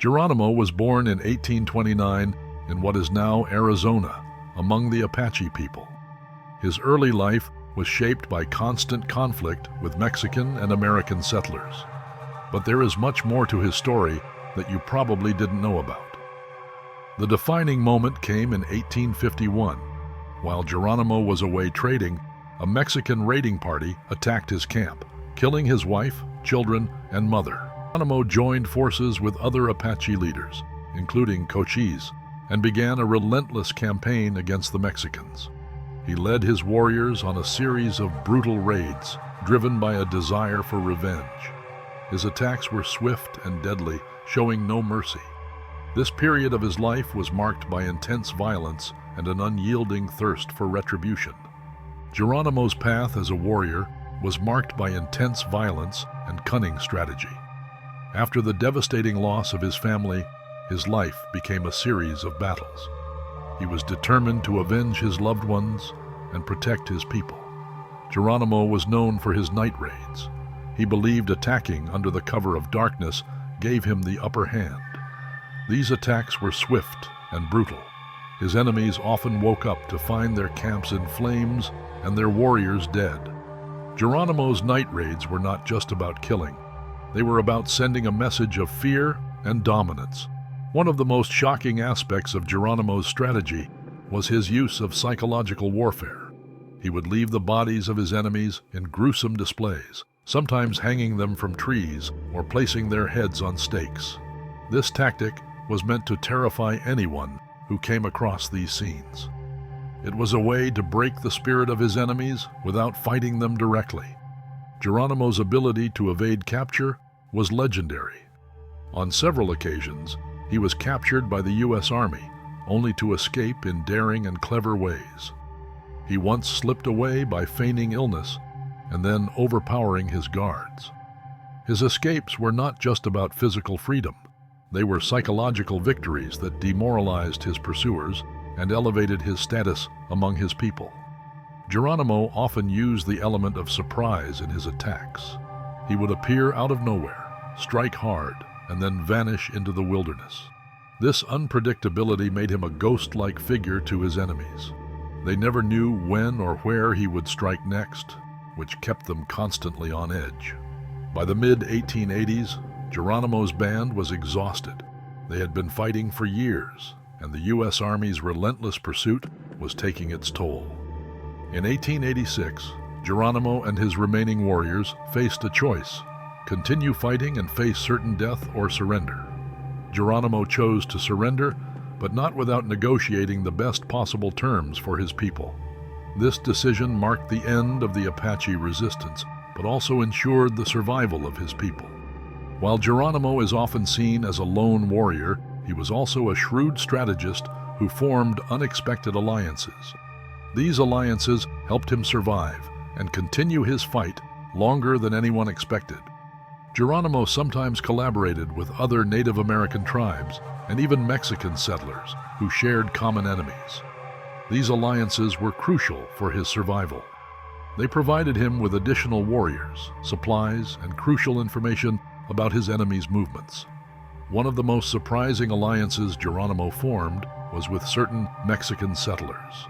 Geronimo was born in 1829 in what is now Arizona, among the Apache people. His early life was shaped by constant conflict with Mexican and American settlers. But there is much more to his story that you probably didn't know about. The defining moment came in 1851. While Geronimo was away trading, a Mexican raiding party attacked his camp, killing his wife, children, and mother. Geronimo joined forces with other Apache leaders, including Cochise, and began a relentless campaign against the Mexicans. He led his warriors on a series of brutal raids, driven by a desire for revenge. His attacks were swift and deadly, showing no mercy. This period of his life was marked by intense violence and an unyielding thirst for retribution. Geronimo's path as a warrior was marked by intense violence and cunning strategy. After the devastating loss of his family, his life became a series of battles. He was determined to avenge his loved ones and protect his people. Geronimo was known for his night raids. He believed attacking under the cover of darkness gave him the upper hand. These attacks were swift and brutal. His enemies often woke up to find their camps in flames and their warriors dead. Geronimo's night raids were not just about killing. They were about sending a message of fear and dominance. One of the most shocking aspects of Geronimo's strategy was his use of psychological warfare. He would leave the bodies of his enemies in gruesome displays, sometimes hanging them from trees or placing their heads on stakes. This tactic was meant to terrify anyone who came across these scenes. It was a way to break the spirit of his enemies without fighting them directly. Geronimo's ability to evade capture was legendary. On several occasions, he was captured by the U.S. Army, only to escape in daring and clever ways. He once slipped away by feigning illness and then overpowering his guards. His escapes were not just about physical freedom. They were psychological victories that demoralized his pursuers and elevated his status among his people. Geronimo often used the element of surprise in his attacks. He would appear out of nowhere, strike hard, and then vanish into the wilderness. This unpredictability made him a ghost-like figure to his enemies. They never knew when or where he would strike next, which kept them constantly on edge. By the mid-1880s, Geronimo's band was exhausted. They had been fighting for years, and the U.S. Army's relentless pursuit was taking its toll. In 1886, Geronimo and his remaining warriors faced a choice: continue fighting and face certain death or surrender. Geronimo chose to surrender, but not without negotiating the best possible terms for his people. This decision marked the end of the Apache resistance, but also ensured the survival of his people. While Geronimo is often seen as a lone warrior, he was also a shrewd strategist who formed unexpected alliances. These alliances helped him survive and continue his fight longer than anyone expected. Geronimo sometimes collaborated with other Native American tribes and even Mexican settlers who shared common enemies. These alliances were crucial for his survival. They provided him with additional warriors, supplies, and crucial information about his enemies' movements. One of the most surprising alliances Geronimo formed was with certain Mexican settlers.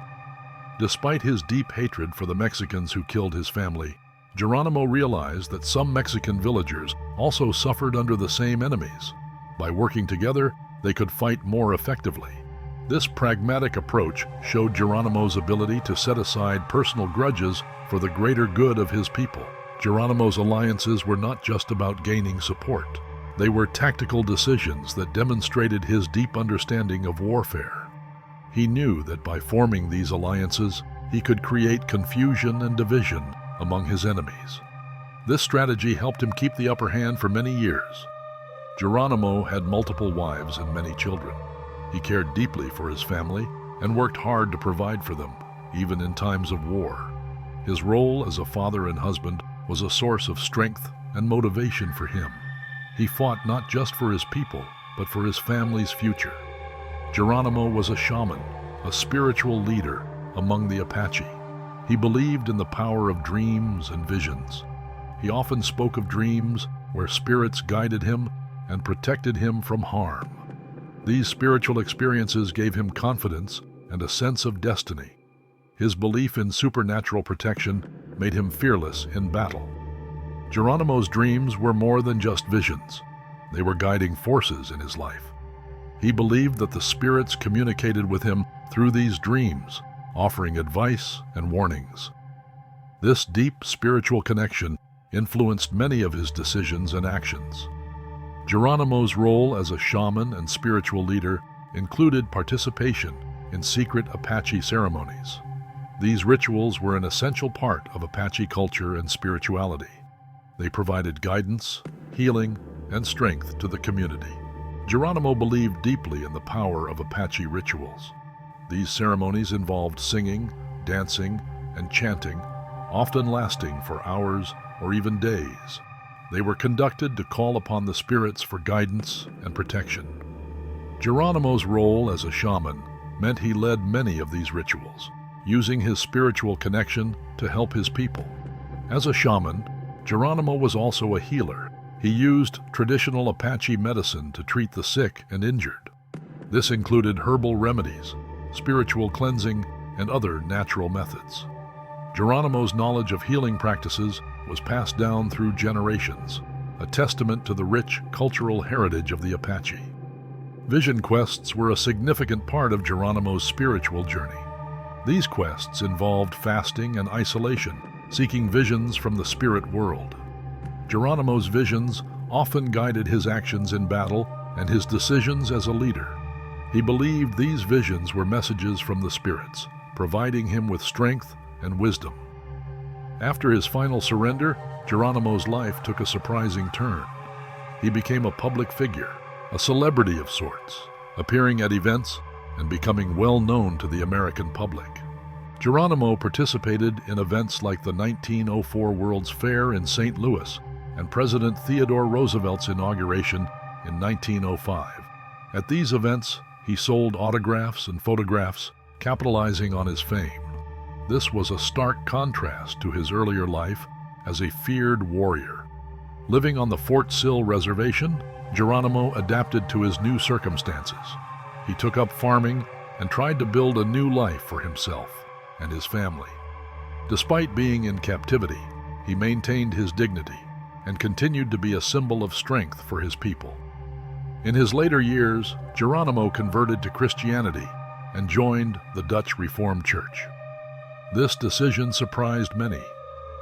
Despite his deep hatred for the Mexicans who killed his family, Geronimo realized that some Mexican villagers also suffered under the same enemies. By working together, they could fight more effectively. This pragmatic approach showed Geronimo's ability to set aside personal grudges for the greater good of his people. Geronimo's alliances were not just about gaining support. They were tactical decisions that demonstrated his deep understanding of warfare. He knew that by forming these alliances, he could create confusion and division among his enemies. This strategy helped him keep the upper hand for many years. Geronimo had multiple wives and many children. He cared deeply for his family and worked hard to provide for them, even in times of war. His role as a father and husband was a source of strength and motivation for him. He fought not just for his people, but for his family's future. Geronimo was a shaman, a spiritual leader among the Apache. He believed in the power of dreams and visions. He often spoke of dreams where spirits guided him and protected him from harm. These spiritual experiences gave him confidence and a sense of destiny. His belief in supernatural protection made him fearless in battle. Geronimo's dreams were more than just visions. They were guiding forces in his life. He believed that the spirits communicated with him through these dreams, offering advice and warnings. This deep spiritual connection influenced many of his decisions and actions. Geronimo's role as a shaman and spiritual leader included participation in secret Apache ceremonies. These rituals were an essential part of Apache culture and spirituality. They provided guidance, healing, and strength to the community. Geronimo believed deeply in the power of Apache rituals. These ceremonies involved singing, dancing, and chanting, often lasting for hours or even days. They were conducted to call upon the spirits for guidance and protection. Geronimo's role as a shaman meant he led many of these rituals, using his spiritual connection to help his people. As a shaman, Geronimo was also a healer. He used traditional Apache medicine to treat the sick and injured. This included herbal remedies, spiritual cleansing, and other natural methods. Geronimo's knowledge of healing practices was passed down through generations, a testament to the rich cultural heritage of the Apache. Vision quests were a significant part of Geronimo's spiritual journey. These quests involved fasting and isolation, seeking visions from the spirit world. Geronimo's visions often guided his actions in battle and his decisions as a leader. He believed these visions were messages from the spirits, providing him with strength and wisdom. After his final surrender, Geronimo's life took a surprising turn. He became a public figure, a celebrity of sorts, appearing at events and becoming well known to the American public. Geronimo participated in events like the 1904 World's Fair in St. Louis and President Theodore Roosevelt's inauguration in 1905. At these events, he sold autographs and photographs, capitalizing on his fame. This was a stark contrast to his earlier life as a feared warrior. Living on the Fort Sill Reservation, Geronimo adapted to his new circumstances. He took up farming and tried to build a new life for himself and his family. Despite being in captivity, he maintained his dignity and continued to be a symbol of strength for his people. In his later years, Geronimo converted to Christianity and joined the Dutch Reformed Church. This decision surprised many,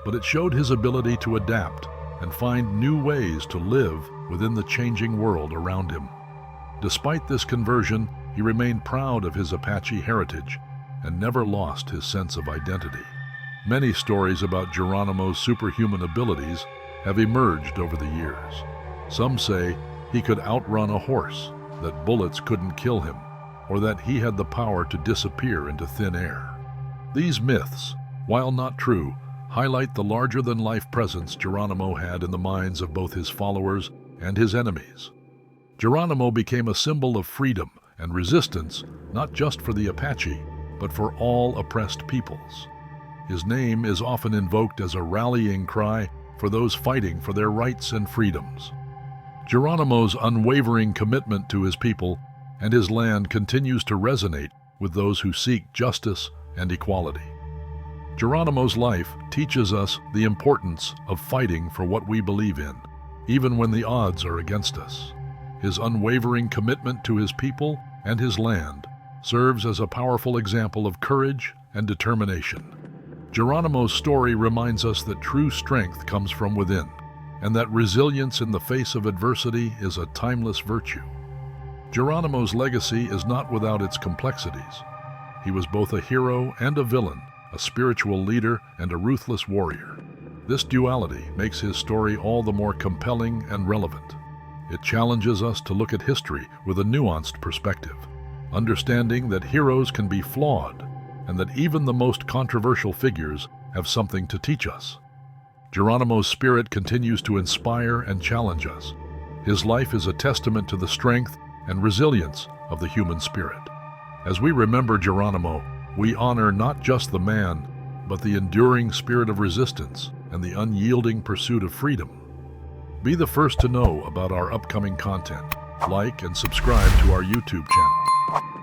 but it showed his ability to adapt and find new ways to live within the changing world around him. Despite this conversion, he remained proud of his Apache heritage and never lost his sense of identity. Many stories about Geronimo's superhuman abilities have emerged over the years. Some say he could outrun a horse, that bullets couldn't kill him, or that he had the power to disappear into thin air. These myths, while not true, highlight the larger-than-life presence Geronimo had in the minds of both his followers and his enemies. Geronimo became a symbol of freedom and resistance, not just for the Apache, but for all oppressed peoples. His name is often invoked as a rallying cry for those fighting for their rights and freedoms. Geronimo's unwavering commitment to his people and his land continues to resonate with those who seek justice and equality. Geronimo's life teaches us the importance of fighting for what we believe in, even when the odds are against us. His unwavering commitment to his people and his land serves as a powerful example of courage and determination. Geronimo's story reminds us that true strength comes from within, and that resilience in the face of adversity is a timeless virtue. Geronimo's legacy is not without its complexities. He was both a hero and a villain, a spiritual leader and a ruthless warrior. This duality makes his story all the more compelling and relevant. It challenges us to look at history with a nuanced perspective, understanding that heroes can be flawed and that even the most controversial figures have something to teach us. Geronimo's spirit continues to inspire and challenge us. His life is a testament to the strength and resilience of the human spirit. As we remember Geronimo, we honor not just the man, but the enduring spirit of resistance and the unyielding pursuit of freedom. Be the first to know about our upcoming content. Like and subscribe to our YouTube channel.